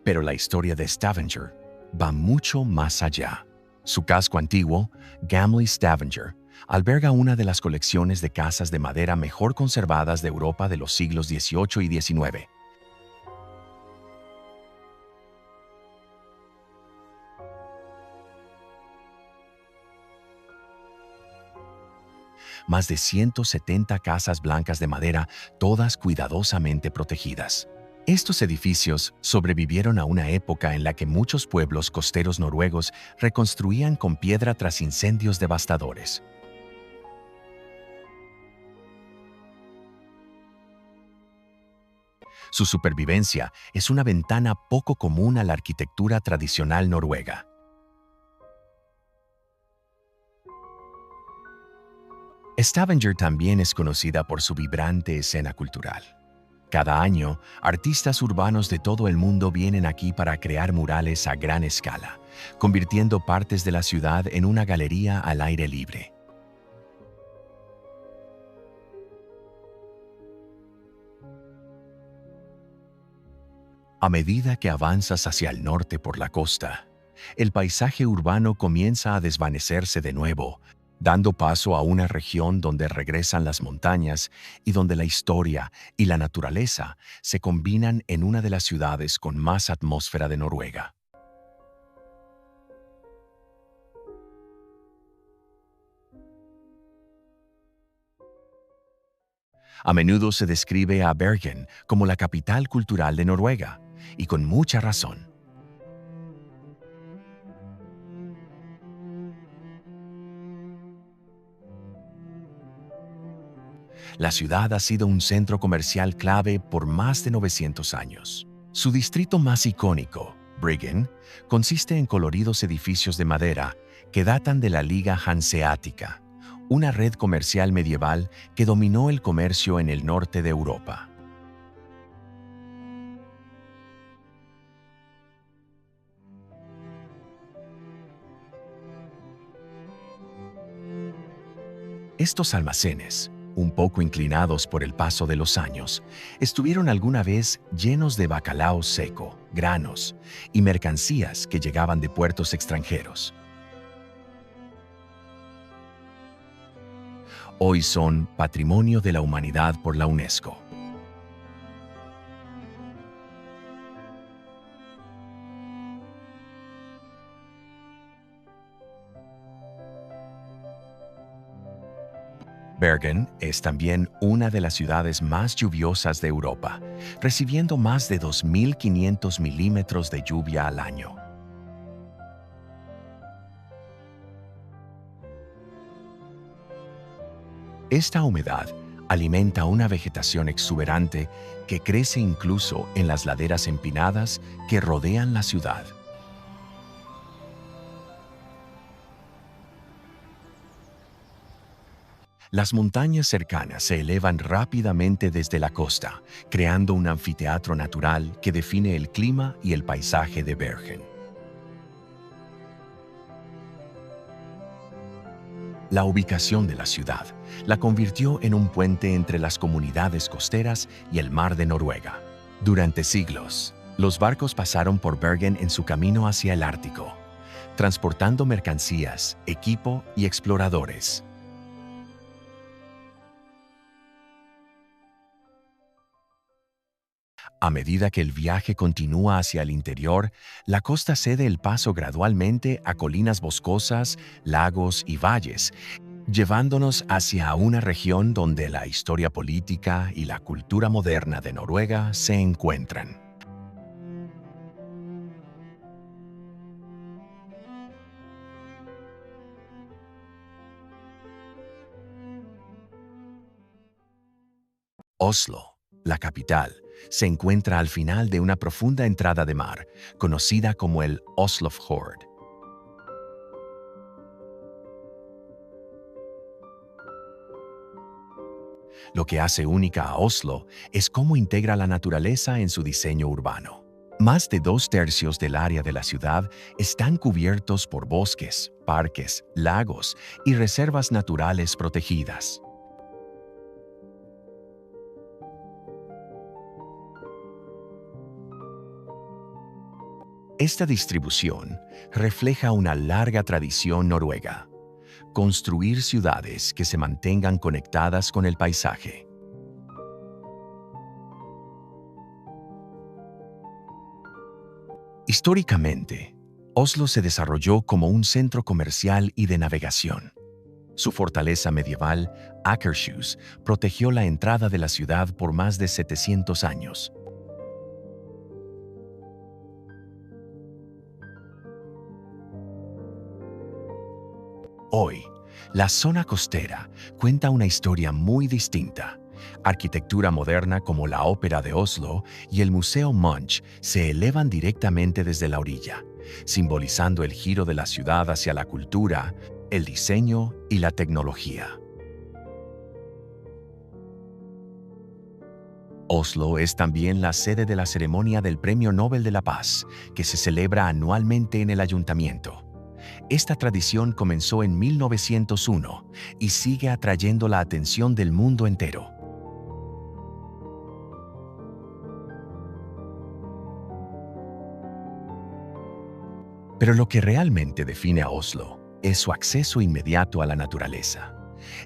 Pero la historia de Stavanger va mucho más allá. Su casco antiguo, Gamle Stavanger, alberga una de las colecciones de casas de madera mejor conservadas de Europa de los siglos XVIII y XIX. Más de 170 casas blancas de madera, todas cuidadosamente protegidas. Estos edificios sobrevivieron a una época en la que muchos pueblos costeros noruegos reconstruían con piedra tras incendios devastadores. Su supervivencia es una ventana poco común a la arquitectura tradicional noruega. Stavanger también es conocida por su vibrante escena cultural. Cada año, artistas urbanos de todo el mundo vienen aquí para crear murales a gran escala, convirtiendo partes de la ciudad en una galería al aire libre. A medida que avanzas hacia el norte por la costa, el paisaje urbano comienza a desvanecerse de nuevo, dando paso a una región donde regresan las montañas y donde la historia y la naturaleza se combinan en una de las ciudades con más atmósfera de Noruega. A menudo se describe a Bergen como la capital cultural de Noruega, y con mucha razón. La ciudad ha sido un centro comercial clave por más de 900 años. Su distrito más icónico, Bryggen, consiste en coloridos edificios de madera que datan de la Liga Hanseática, una red comercial medieval que dominó el comercio en el norte de Europa. Estos almacenes, un poco inclinados por el paso de los años, estuvieron alguna vez llenos de bacalao seco, granos y mercancías que llegaban de puertos extranjeros. Hoy son Patrimonio de la Humanidad por la UNESCO. Bergen es también una de las ciudades más lluviosas de Europa, recibiendo más de 2.500 milímetros de lluvia al año. Esta humedad alimenta una vegetación exuberante que crece incluso en las laderas empinadas que rodean la ciudad. Las montañas cercanas se elevan rápidamente desde la costa, creando un anfiteatro natural que define el clima y el paisaje de Bergen. La ubicación de la ciudad la convirtió en un puente entre las comunidades costeras y el mar de Noruega. Durante siglos, los barcos pasaron por Bergen en su camino hacia el Ártico, transportando mercancías, equipo y exploradores. A medida que el viaje continúa hacia el interior, la costa cede el paso gradualmente a colinas boscosas, lagos y valles, llevándonos hacia una región donde la historia política y la cultura moderna de Noruega se encuentran. Oslo, la capital, se encuentra al final de una profunda entrada de mar, conocida como el Oslofjord. Lo que hace única a Oslo es cómo integra la naturaleza en su diseño urbano. Más de 2/3 del área de la ciudad están cubiertos por bosques, parques, lagos y reservas naturales protegidas. Esta distribución refleja una larga tradición noruega: construir ciudades que se mantengan conectadas con el paisaje. Históricamente, Oslo se desarrolló como un centro comercial y de navegación. Su fortaleza medieval, Akershus, protegió la entrada de la ciudad por más de 700 años. Hoy, la zona costera cuenta una historia muy distinta. Arquitectura moderna como la Ópera de Oslo y el Museo Munch se elevan directamente desde la orilla, simbolizando el giro de la ciudad hacia la cultura, el diseño y la tecnología. Oslo es también la sede de la ceremonia del Premio Nobel de la Paz, que se celebra anualmente en el ayuntamiento. Esta tradición comenzó en 1901 y sigue atrayendo la atención del mundo entero. Pero lo que realmente define a Oslo es su acceso inmediato a la naturaleza.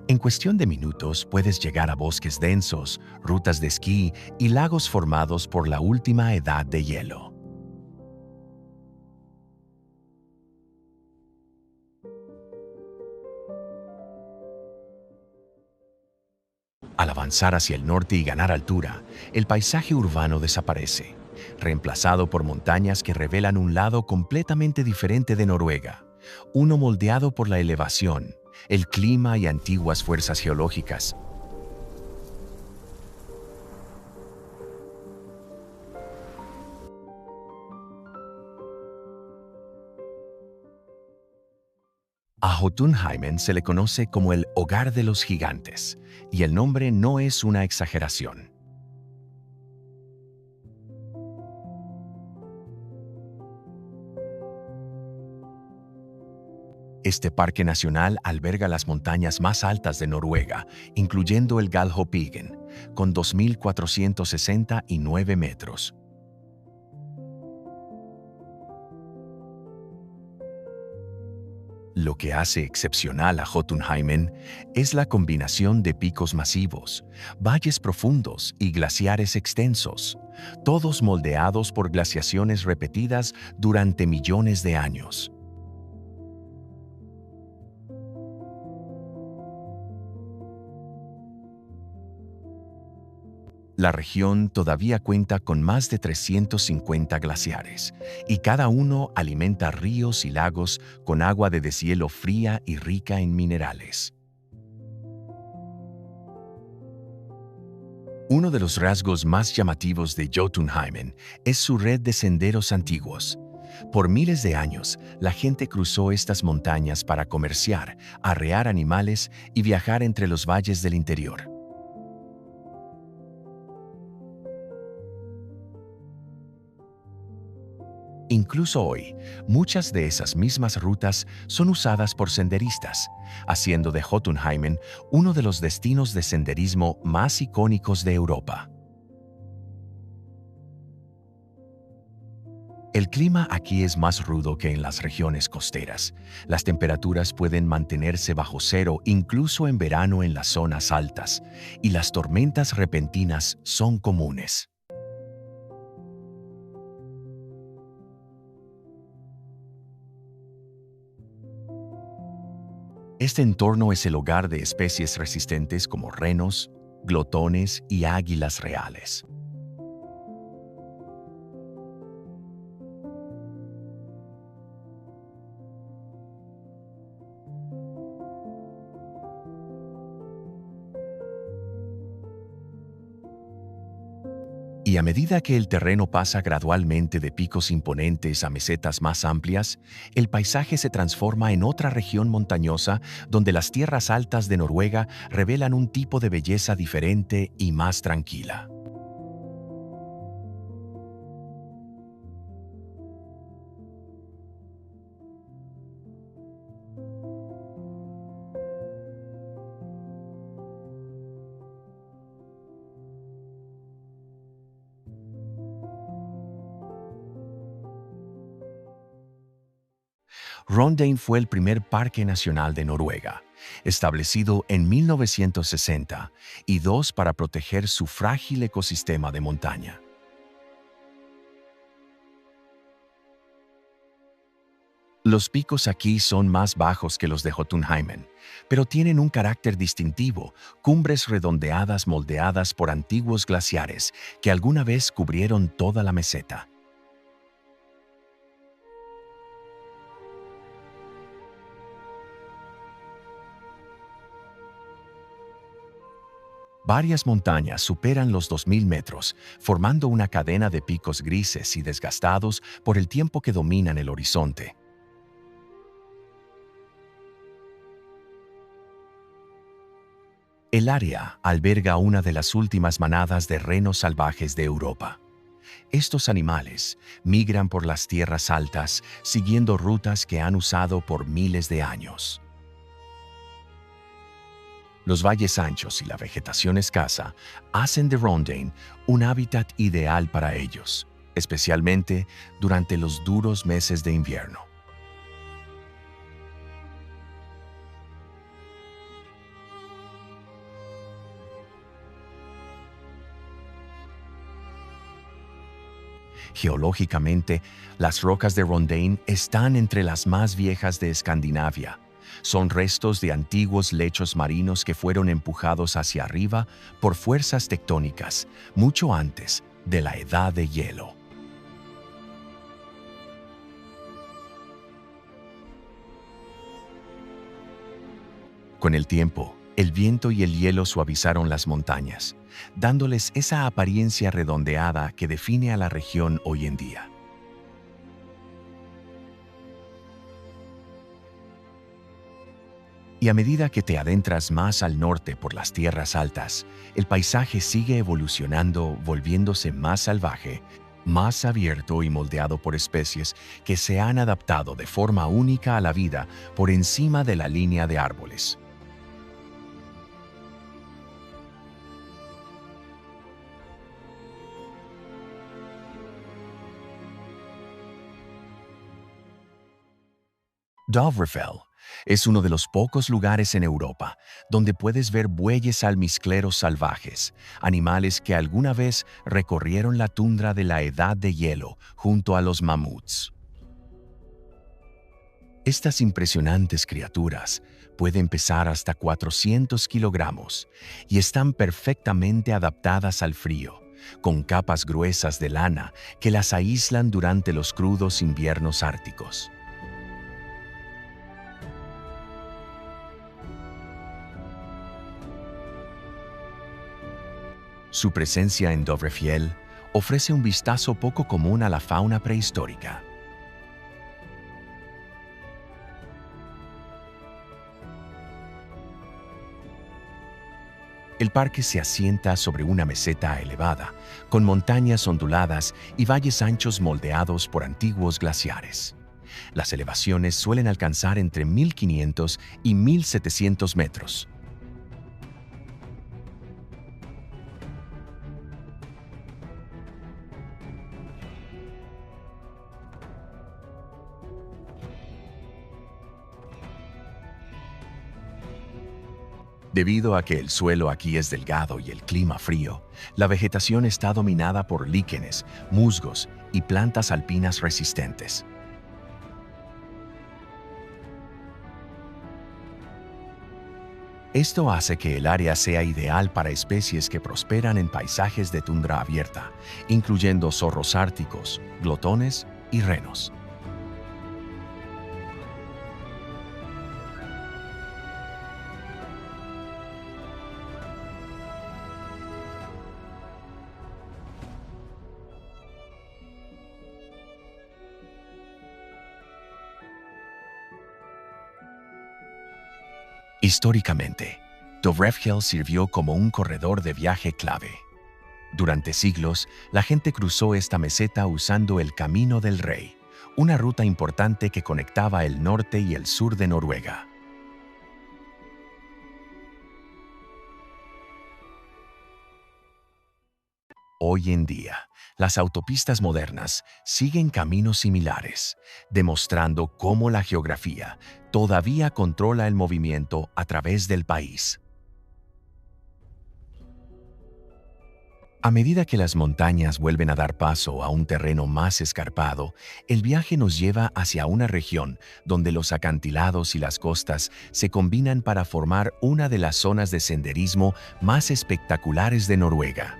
En cuestión de minutos puedes llegar a bosques densos, rutas de esquí y lagos formados por la última edad de hielo. Al avanzar hacia el norte y ganar altura, el paisaje urbano desaparece, reemplazado por montañas que revelan un lado completamente diferente de Noruega, uno moldeado por la elevación, el clima y antiguas fuerzas geológicas. A Jotunheimen se le conoce como el hogar de los gigantes, y el nombre no es una exageración. Este parque nacional alberga las montañas más altas de Noruega, incluyendo el Galdhøpiggen, con 2.469 metros. Lo que hace excepcional a Jotunheimen es la combinación de picos masivos, valles profundos y glaciares extensos, todos moldeados por glaciaciones repetidas durante millones de años. La región todavía cuenta con más de 350 glaciares, y cada uno alimenta ríos y lagos con agua de deshielo fría y rica en minerales. Uno de los rasgos más llamativos de Jotunheimen es su red de senderos antiguos. Por miles de años, la gente cruzó estas montañas para comerciar, arrear animales y viajar entre los valles del interior. Incluso hoy, muchas de esas mismas rutas son usadas por senderistas, haciendo de Jotunheimen uno de los destinos de senderismo más icónicos de Europa. El clima aquí es más rudo que en las regiones costeras. Las temperaturas pueden mantenerse bajo cero incluso en verano en las zonas altas, y las tormentas repentinas son comunes. Este entorno es el hogar de especies resistentes como renos, glotones y águilas reales. Y a medida que el terreno pasa gradualmente de picos imponentes a mesetas más amplias, el paisaje se transforma en otra región montañosa donde las tierras altas de Noruega revelan un tipo de belleza diferente y más tranquila. Rondane fue el primer parque nacional de Noruega, establecido en 1960, y dos para proteger su frágil ecosistema de montaña. Los picos aquí son más bajos que los de Jotunheimen, pero tienen un carácter distintivo, cumbres redondeadas moldeadas por antiguos glaciares que alguna vez cubrieron toda la meseta. Varias montañas superan los 2000 metros, formando una cadena de picos grises y desgastados por el tiempo que dominan el horizonte. El área alberga una de las últimas manadas de renos salvajes de Europa. Estos animales migran por las tierras altas siguiendo rutas que han usado por miles de años. Los valles anchos y la vegetación escasa hacen de Rondane un hábitat ideal para ellos, especialmente durante los duros meses de invierno. Geológicamente, las rocas de Rondane están entre las más viejas de Escandinavia. Son restos de antiguos lechos marinos que fueron empujados hacia arriba por fuerzas tectónicas mucho antes de la Edad de Hielo. Con el tiempo, el viento y el hielo suavizaron las montañas, dándoles esa apariencia redondeada que define a la región hoy en día. Y a medida que te adentras más al norte por las tierras altas, el paisaje sigue evolucionando, volviéndose más salvaje, más abierto y moldeado por especies que se han adaptado de forma única a la vida por encima de la línea de árboles. Dovrefell es uno de los pocos lugares en Europa donde puedes ver bueyes almizcleros salvajes, animales que alguna vez recorrieron la tundra de la Edad de Hielo junto a los mamuts. Estas impresionantes criaturas pueden pesar hasta 400 kilogramos y están perfectamente adaptadas al frío, con capas gruesas de lana que las aíslan durante los crudos inviernos árticos. Su presencia en Dovrefjell ofrece un vistazo poco común a la fauna prehistórica. El parque se asienta sobre una meseta elevada, con montañas onduladas y valles anchos moldeados por antiguos glaciares. Las elevaciones suelen alcanzar entre 1500 y 1700 metros. Debido a que el suelo aquí es delgado y el clima frío, la vegetación está dominada por líquenes, musgos y plantas alpinas resistentes. Esto hace que el área sea ideal para especies que prosperan en paisajes de tundra abierta, incluyendo zorros árticos, glotones y renos. Históricamente, Dovrefjell sirvió como un corredor de viaje clave. Durante siglos, la gente cruzó esta meseta usando el Camino del Rey, una ruta importante que conectaba el norte y el sur de Noruega. Hoy en día, las autopistas modernas siguen caminos similares, demostrando cómo la geografía todavía controla el movimiento a través del país. A medida que las montañas vuelven a dar paso a un terreno más escarpado, el viaje nos lleva hacia una región donde los acantilados y las costas se combinan para formar una de las zonas de senderismo más espectaculares de Noruega.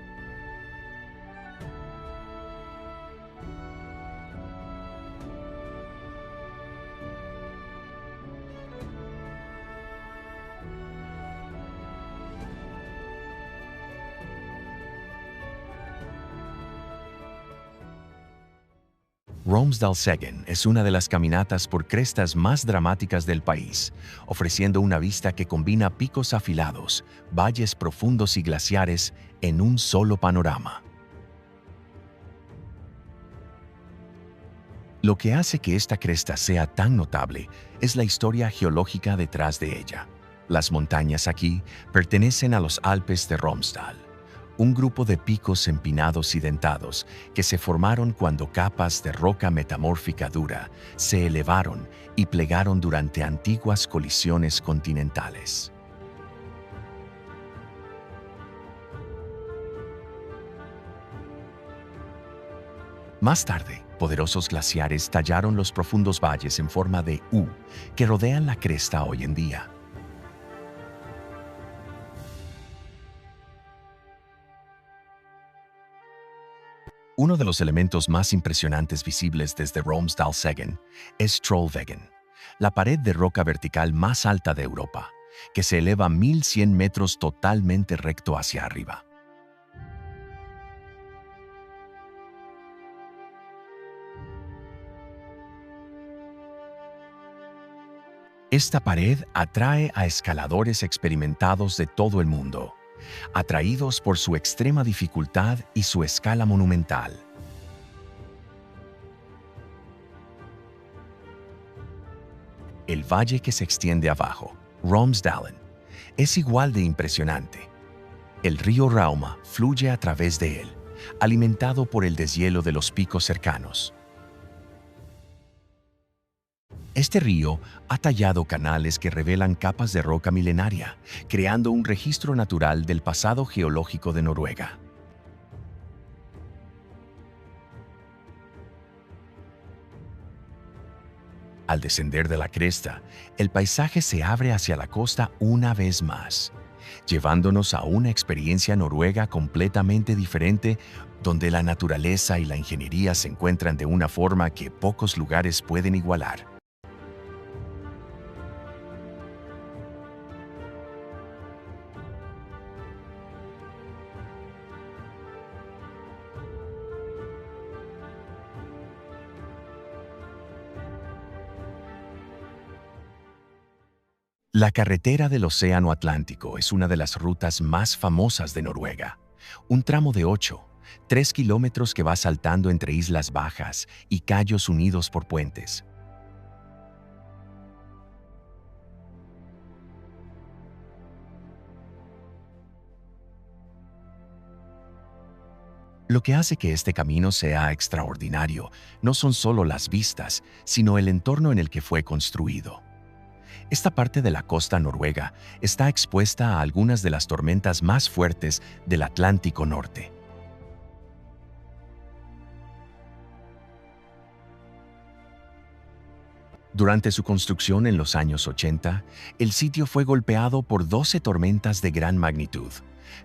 Romsdalseggen es una de las caminatas por crestas más dramáticas del país, ofreciendo una vista que combina picos afilados, valles profundos y glaciares en un solo panorama. Lo que hace que esta cresta sea tan notable es la historia geológica detrás de ella. Las montañas aquí pertenecen a los Alpes de Romsdal, un grupo de picos empinados y dentados que se formaron cuando capas de roca metamórfica dura se elevaron y plegaron durante antiguas colisiones continentales. Más tarde, poderosos glaciares tallaron los profundos valles en forma de U que rodean la cresta hoy en día. Uno de los elementos más impresionantes visibles desde Romsdalseggen es Trollveggen, la pared de roca vertical más alta de Europa, que se eleva 1100 metros totalmente recto hacia arriba. Esta pared atrae a escaladores experimentados de todo el mundo, atraídos por su extrema dificultad y su escala monumental. El valle que se extiende abajo, Romsdalen, es igual de impresionante. El río Rauma fluye a través de él, alimentado por el deshielo de los picos cercanos. Este río ha tallado canales que revelan capas de roca milenaria, creando un registro natural del pasado geológico de Noruega. Al descender de la cresta, el paisaje se abre hacia la costa una vez más, llevándonos a una experiencia noruega completamente diferente, donde la naturaleza y la ingeniería se encuentran de una forma que pocos lugares pueden igualar. La carretera del Océano Atlántico es una de las rutas más famosas de Noruega. Un tramo de 3 kilómetros que va saltando entre islas bajas y cayos unidos por puentes. Lo que hace que este camino sea extraordinario no son solo las vistas, sino el entorno en el que fue construido. Esta parte de la costa noruega está expuesta a algunas de las tormentas más fuertes del Atlántico Norte. Durante su construcción en los años 80, el sitio fue golpeado por 12 tormentas de gran magnitud.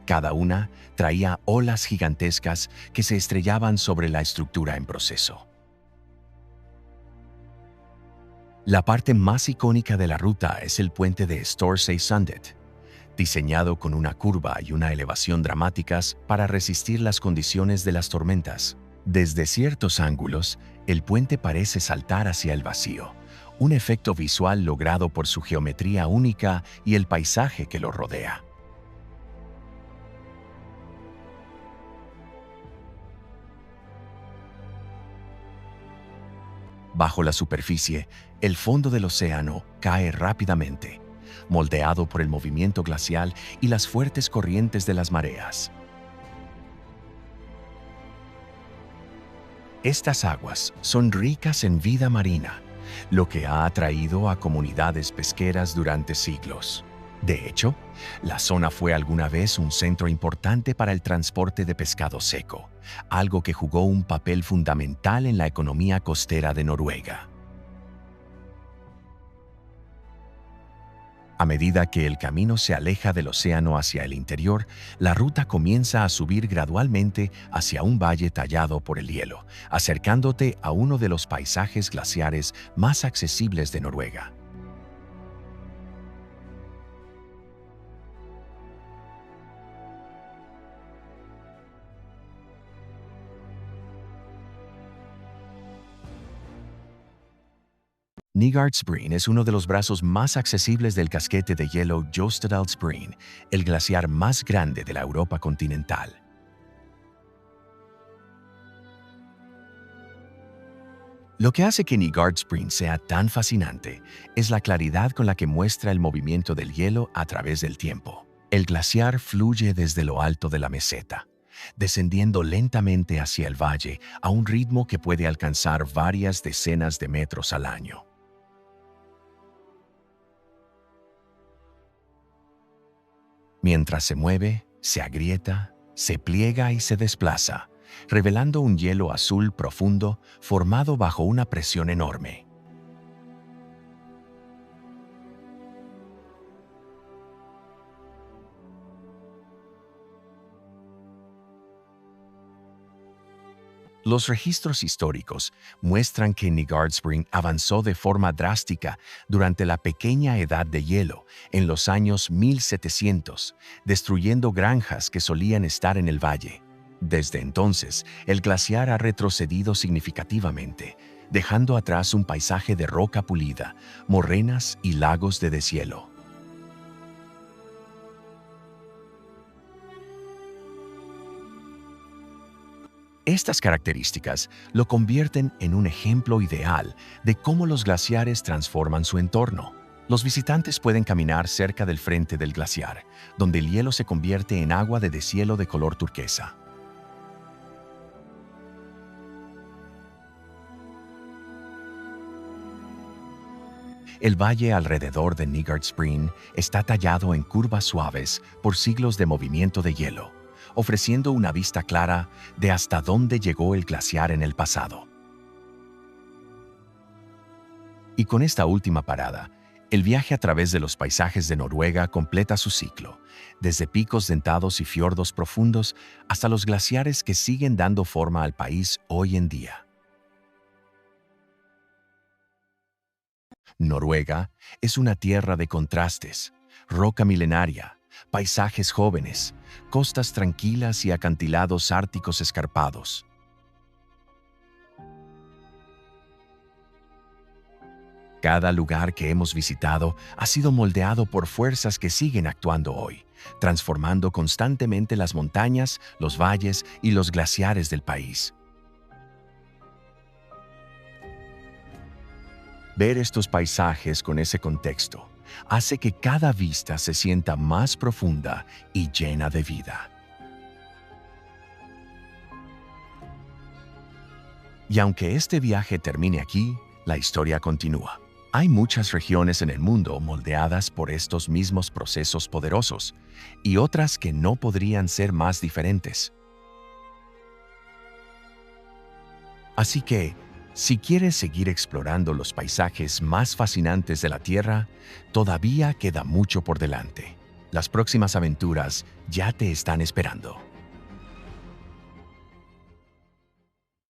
Cada una traía olas gigantescas que se estrellaban sobre la estructura en proceso. La parte más icónica de la ruta es el puente de Storsay-Sundet, diseñado con una curva y una elevación dramáticas para resistir las condiciones de las tormentas. Desde ciertos ángulos, el puente parece saltar hacia el vacío, un efecto visual logrado por su geometría única y el paisaje que lo rodea. Bajo la superficie, el fondo del océano cae rápidamente, moldeado por el movimiento glacial y las fuertes corrientes de las mareas. Estas aguas son ricas en vida marina, lo que ha atraído a comunidades pesqueras durante siglos. De hecho, la zona fue alguna vez un centro importante para el transporte de pescado seco, algo que jugó un papel fundamental en la economía costera de Noruega. A medida que el camino se aleja del océano hacia el interior, la ruta comienza a subir gradualmente hacia un valle tallado por el hielo, acercándote a uno de los paisajes glaciares más accesibles de Noruega. Nygardsbreen es uno de los brazos más accesibles del casquete de hielo Jostedalsbreen, el glaciar más grande de la Europa continental. Lo que hace que Nygardsbreen sea tan fascinante es la claridad con la que muestra el movimiento del hielo a través del tiempo. El glaciar fluye desde lo alto de la meseta, descendiendo lentamente hacia el valle a un ritmo que puede alcanzar varias decenas de metros al año. Mientras se mueve, se agrieta, se pliega y se desplaza, revelando un hielo azul profundo formado bajo una presión enorme. Los registros históricos muestran que Nygardsbreen avanzó de forma drástica durante la pequeña edad de hielo en los años 1700, destruyendo granjas que solían estar en el valle. Desde entonces, el glaciar ha retrocedido significativamente, dejando atrás un paisaje de roca pulida, morrenas y lagos de deshielo. Estas características lo convierten en un ejemplo ideal de cómo los glaciares transforman su entorno. Los visitantes pueden caminar cerca del frente del glaciar, donde el hielo se convierte en agua de deshielo de color turquesa. El valle alrededor de Nygardsbreen está tallado en curvas suaves por siglos de movimiento de hielo, ofreciendo una vista clara de hasta dónde llegó el glaciar en el pasado. Y con esta última parada, el viaje a través de los paisajes de Noruega completa su ciclo, desde picos dentados y fiordos profundos hasta los glaciares que siguen dando forma al país hoy en día. Noruega es una tierra de contrastes, roca milenaria, paisajes jóvenes, costas tranquilas y acantilados árticos escarpados. Cada lugar que hemos visitado ha sido moldeado por fuerzas que siguen actuando hoy, transformando constantemente las montañas, los valles y los glaciares del país. Ver estos paisajes con ese contexto hace que cada vista se sienta más profunda y llena de vida. Y aunque este viaje termine aquí, la historia continúa. Hay muchas regiones en el mundo moldeadas por estos mismos procesos poderosos, y otras que no podrían ser más diferentes. Así que, Si quieres seguir explorando los paisajes más fascinantes de la Tierra, todavía queda mucho por delante. Las próximas aventuras ya te están esperando.